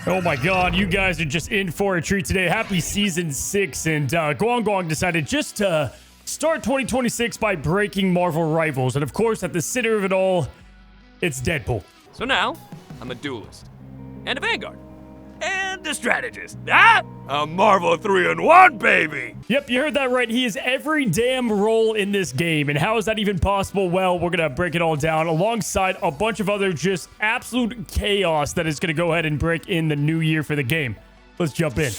Oh my god, you guys are just in for a treat today. Happy season 6, and Guang decided just to start 2026 by breaking Marvel rivals. And of course, at the center of it all, it's Deadpool. So now, I'm a duelist, and a Vanguard, and a strategist. Ah! A Marvel 3-in-1, baby! Yep, you heard that right. He is every damn role in this game. And how is that even possible? Well, we're going to break it all down alongside a bunch of other just absolute chaos that is going to go ahead and break in the new year for the game. Let's jump in.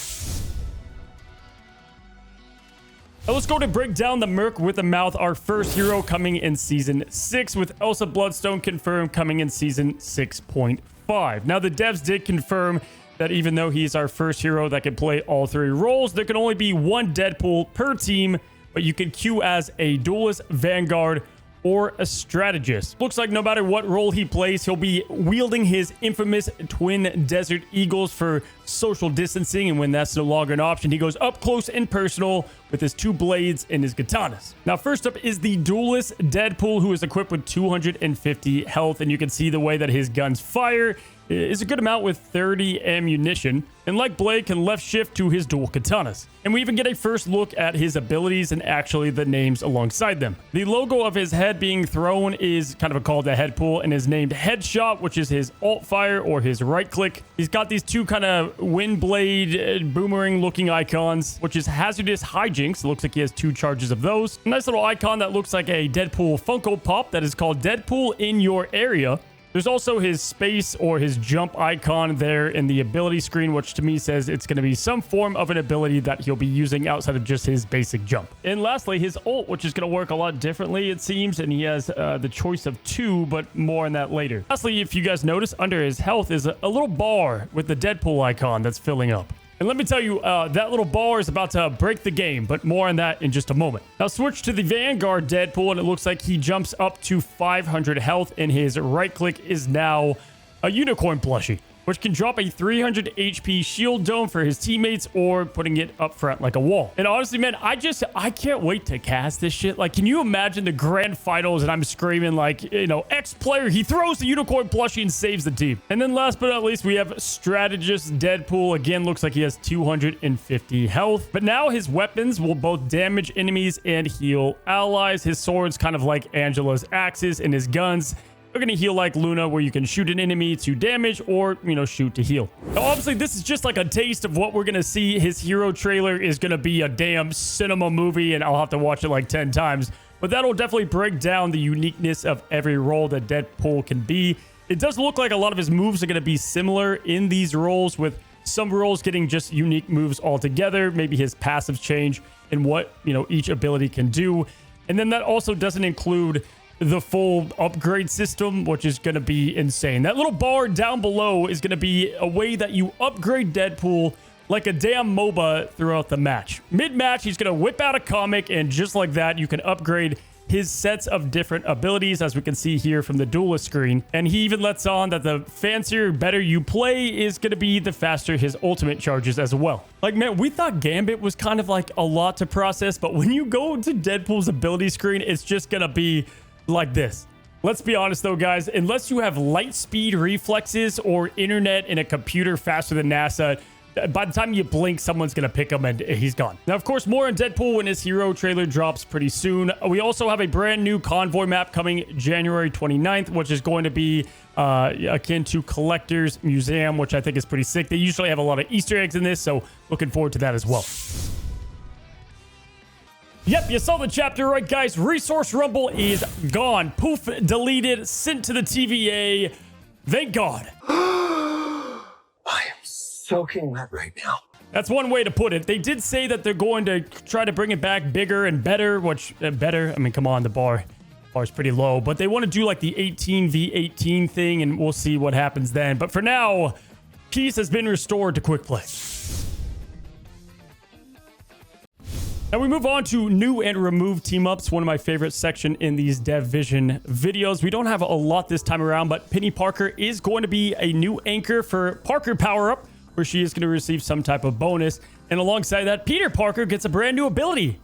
Now let's go to break down the Merc with a Mouth, our first hero coming in Season 6, with Elsa Bloodstone confirmed coming in Season 6.5. Now, the devs did confirm that even though he's our first hero that can play all 3 roles, there can only be 1 Deadpool per team, but you can queue as a Duelist, Vanguard, or a Strategist. Looks like no matter what role he plays, he'll be wielding his infamous twin Desert Eagles for social distancing, and when that's no longer an option, he goes up close and personal with his 2 blades and his katanas. Now, first up is the Duelist Deadpool, who is equipped with 250 health, and you can see the way that his guns fire is a good amount with 30 ammunition, and like Blade, can left shift to his dual katanas. And we even get a first look at his abilities and actually the names alongside them. The logo of his head being thrown is kind of a call to head pull and is named Headshot, which is his alt fire or his right click. He's got these 2 kind of wind blade boomerang looking icons, which is hazardous hijinks. It looks like he has 2 charges of those. A nice little icon that looks like a Deadpool Funko Pop that is called Deadpool in your area. There's also his space or his jump icon there in the ability screen, which to me says it's going to be some form of an ability that he'll be using outside of just his basic jump. And lastly, his ult, which is going to work a lot differently, it seems, and he has the choice of 2, but more on that later. Lastly, if you guys notice, under his health is a little bar with the Deadpool icon that's filling up. And let me tell you, that little bar is about to break the game, but more on that in just a moment. Now switch to the Vanguard Deadpool, and it looks like he jumps up to 500 health, and his right click is now a unicorn plushie, which can drop a 300 HP shield dome for his teammates or putting it up front like a wall. And honestly, man, I can't wait to cast this shit. Like, can you imagine the grand finals and I'm screaming like, you know, X player, he throws the unicorn plushie and saves the team. And then last but not least, we have Strategist Deadpool. Again, looks like he has 250 health, but now his weapons will both damage enemies and heal allies. His sword's kind of like Angela's axes, and his guns are going to heal like Luna, where you can shoot an enemy to damage or, you know, shoot to heal. Now, obviously, this is just like a taste of what we're going to see. His hero trailer is going to be a damn cinema movie, and I'll have to watch it like 10 times. But that'll definitely break down the uniqueness of every role that Deadpool can be. It does look like a lot of his moves are going to be similar in these roles, with some roles getting just unique moves altogether. Maybe his passives change and what, you know, each ability can do. And then that also doesn't include the full upgrade system, which is going to be insane. That little bar down below is going to be a way that you upgrade Deadpool like a damn MOBA throughout the match. Mid-match, he's going to whip out a comic, and just like that, you can upgrade his sets of different abilities, as we can see here from the Duelist screen. And he even lets on that the fancier, better you play is going to be, the faster his ultimate charges as well. Like, man, we thought Gambit was kind of like a lot to process, but when you go to Deadpool's ability screen, it's just going to be like this. Let's be honest though, guys, unless you have light speed reflexes or internet in a computer faster than NASA, by the time you blink, someone's gonna pick him and he's gone. Now, of course, more on Deadpool when his hero trailer drops pretty soon. We also have a brand new convoy map coming January 29th, which is going to be akin to Collector's Museum, which I think is pretty sick. They usually have a lot of Easter eggs in this, so looking forward to that as well. Yep, you saw the chapter right, guys. Resource Rumble is gone. Poof, deleted, sent to the TVA. Thank God. I am soaking wet right now. That's one way to put it. They did say that they're going to try to bring it back bigger and better, which, better? I mean, come on, the bar's pretty low. But they want to do like the 18v18 thing, and we'll see what happens then. But for now, peace has been restored to Quick Play. Now we move on to new and removed team-ups, one of my favorite section in these Dev Vision videos. We don't have a lot this time around, but Penny Parker is going to be a new anchor for Parker Power-Up, where she is going to receive some type of bonus. And alongside that, Peter Parker gets a brand new ability.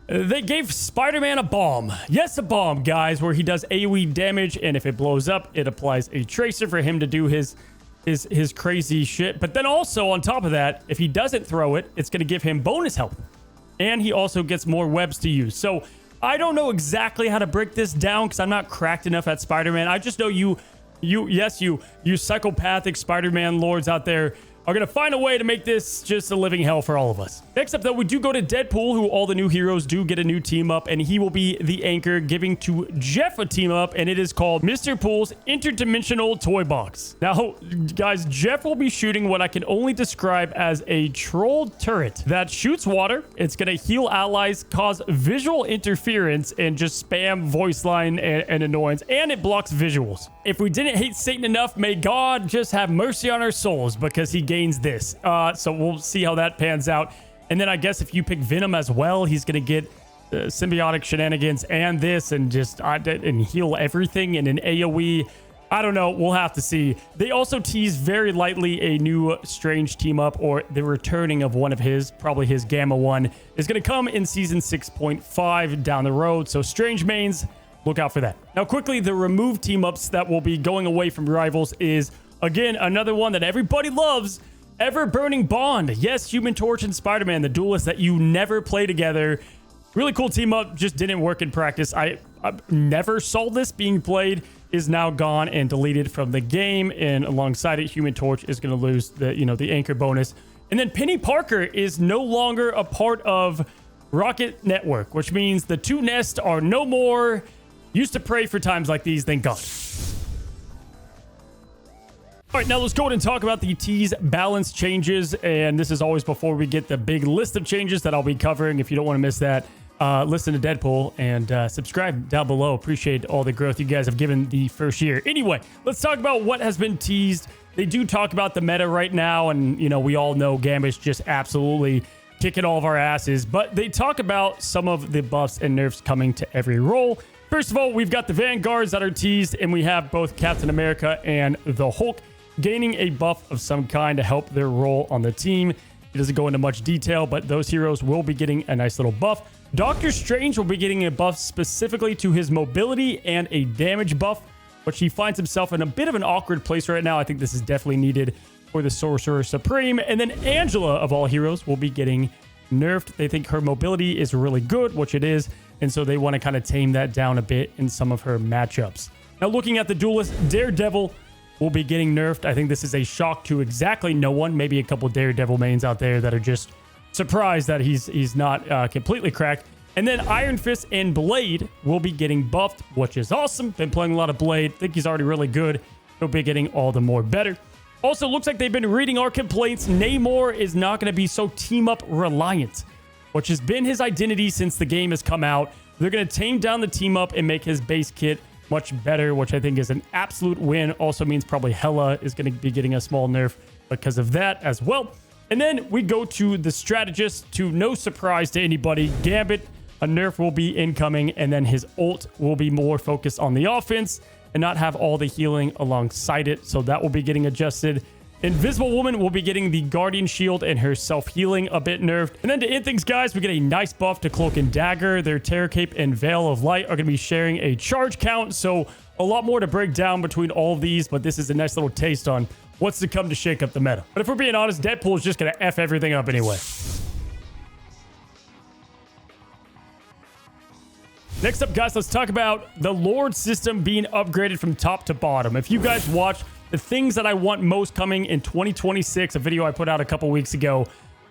They gave Spider-Man a bomb. Yes, a bomb, guys, where he does AoE damage, and if it blows up, it applies a tracer for him to do his his crazy shit. But then also on top of that, if he doesn't throw it, it's going to give him bonus health. And he also gets more webs to use. So I don't know exactly how to break this down because I'm not cracked enough at Spider-Man. I just know you psychopathic Spider-Man lords out there are going to find a way to make this just a living hell for all of us. Next up, though, we do go to Deadpool, who all the new heroes do get a new team up, and he will be the anchor, giving to Jeff a team up, and it is called Mr. Pool's Interdimensional Toy Box. Now, guys, Jeff will be shooting what I can only describe as a troll turret that shoots water. It's going to heal allies, cause visual interference, and just spam voice line and annoyance, and it blocks visuals. If we didn't hate Satan enough, may God just have mercy on our souls, because he gains this. So we'll see how that pans out. And then I guess if you pick Venom as well, he's going to get symbiotic shenanigans and this and just and heal everything in an AoE. I don't know. We'll have to see. They also tease very lightly a new Strange team up, or the returning of one of his, probably his Gamma one, is going to come in season 6.5 down the road. So Strange mains, look out for that. Now quickly, the remove team ups that will be going away from Rivals is, again, another one that everybody loves. Ever Burning Bond. Yes, Human Torch and Spider-Man, the duelists that you never play together. Really cool team up, just didn't work in practice. I never saw this being played, is now gone and deleted from the game, and alongside it, Human Torch is going to lose the, the anchor bonus. And then Penny Parker is no longer a part of Rocket Network, which means the two nests are no more. Used to pray for times like these, thank God. All right, now let's go ahead and talk about the tease balance changes. And this is always before we get the big list of changes that I'll be covering. If you don't want to miss that, listen to Deadpool and subscribe down below. Appreciate all the growth you guys have given the first year. Anyway, let's talk about what has been teased. They do talk about the meta right now. And, we all know Gambit's just absolutely kicking all of our asses. But they talk about some of the buffs and nerfs coming to every role. First of all, we've got the Vanguards that are teased. And we have both Captain America and the Hulk gaining a buff of some kind to help their role on the team. It doesn't go into much detail, but those heroes will be getting a nice little buff. Doctor Strange will be getting a buff specifically to his mobility and a damage buff, which he finds himself in a bit of an awkward place right now. I think this is definitely needed for the Sorcerer Supreme. And then Angela, of all heroes, will be getting nerfed. They think her mobility is really good, which it is, and so they want to kind of tame that down a bit in some of her matchups. Now, looking at the Duelist, Daredevil will be getting nerfed. I think this is a shock to exactly no one. Maybe a couple Daredevil mains out there that are just surprised that he's not completely cracked. And then Iron Fist and Blade will be getting buffed, which is awesome. Been playing a lot of Blade. Think he's already really good. He'll be getting all the more better. Also, looks like they've been reading our complaints. Namor is not going to be so team-up reliant, which has been his identity since the game has come out. They're going to tame down the team-up and make his base kit much better, which I think is an absolute win. Also means probably Hela is going to be getting a small nerf because of that as well. And then we go to the Strategist. To no surprise to anybody, Gambit, a nerf will be incoming, and then his ult will be more focused on the offense and not have all the healing alongside it. So that will be getting adjusted. Invisible Woman will be getting the Guardian Shield and her self-healing a bit nerfed. And then to end things, guys, we get a nice buff to Cloak and Dagger. Their Terror Cape and Veil of Light are going to be sharing a charge count. So a lot more to break down between all of these, but this is a nice little taste on what's to come to shake up the meta. But if we're being honest, Deadpool is just going to F everything up anyway. Next up, guys, let's talk about the Lord system being upgraded from top to bottom. If you guys watch the things that I want most coming in 2026, a video I put out a couple weeks ago,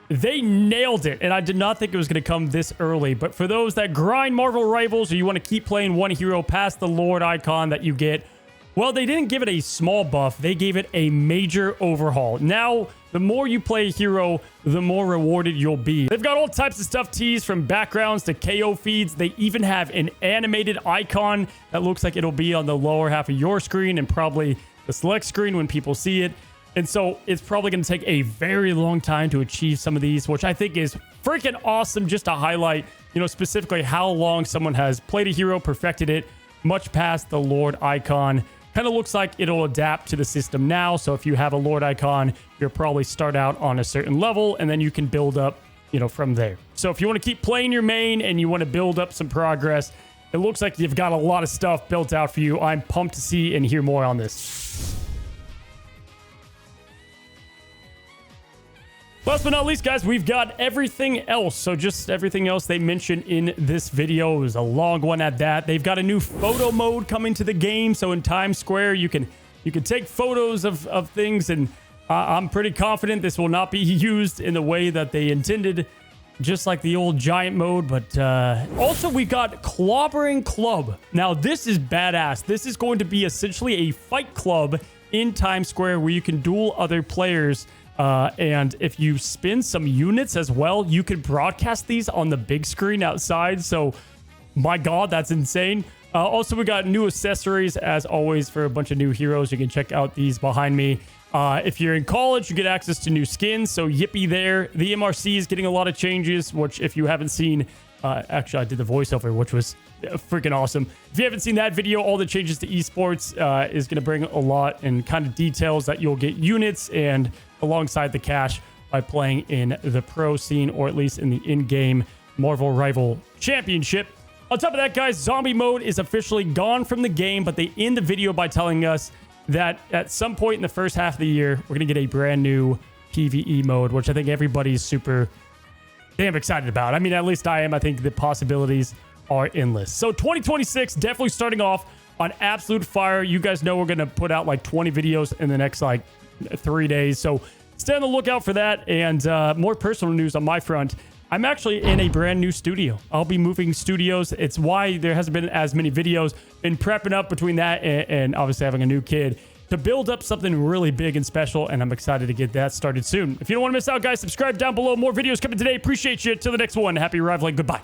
they nailed it. And I did not think it was going to come this early. But for those that grind Marvel Rivals or you want to keep playing one hero past the Lord icon that you get, well, they didn't give it a small buff. They gave it a major overhaul. Now, the more you play a hero, the more rewarded you'll be. They've got all types of stuff teased, from backgrounds to KO feeds. They even have an animated icon that looks like it'll be on the lower half of your screen and probably the select screen when people see it. And so it's probably going to take a very long time to achieve some of these, which I think is freaking awesome, just to highlight, specifically how long someone has played a hero, perfected it, much past the Lord icon. Kind of looks like it'll adapt to the system now. So if you have a Lord icon, you'll probably start out on a certain level and then you can build up, from there. So if you want to keep playing your main and you want to build up some progress, it looks like you've got a lot of stuff built out for you. I'm pumped to see and hear more on this. Last but not least, guys, we've got everything else. So just everything else they mentioned in this video. It was a long one at that. They've got a new photo mode coming to the game. So in Times Square, you can take photos of things, and I'm pretty confident this will not be used in the way that they intended, just like the old giant mode. But also, we've got Clobbering Club. Now, this is badass. This is going to be essentially a fight club in Times Square where you can duel other players. And if you spin some units as well, you can broadcast these on the big screen outside. So, my God, that's insane. Also, we got new accessories, as always, for a bunch of new heroes. You can check out these behind me. If you're in college, you get access to new skins. So, yippee there. The MRC is getting a lot of changes, which if you haven't seen, actually, I did the voiceover, which was freaking awesome. If you haven't seen that video, all the changes to esports is going to bring a lot and kind of details that you'll get units and alongside the cash by playing in the pro scene, or at least in the in-game Marvel Rival Championship. On top of that, guys, zombie mode is officially gone from the game, but they end the video by telling us that at some point in the first half of the year, we're going to get a brand new PvE mode, which I think everybody's super damn excited about. I mean, at least I am. I think the possibilities are endless. So 2026, definitely starting off on absolute fire. You guys know we're going to put out like 20 videos in the next like 3 days. So stay on the lookout for that. And more personal news on my front. I'm actually in a brand new studio. I'll be moving studios. It's why there hasn't been as many videos. Been prepping up between that and obviously having a new kid to build up something really big and special. And I'm excited to get that started soon. If you don't want to miss out, guys, subscribe down below. More videos coming today. Appreciate you. Till the next one. Happy rivaling. Goodbye.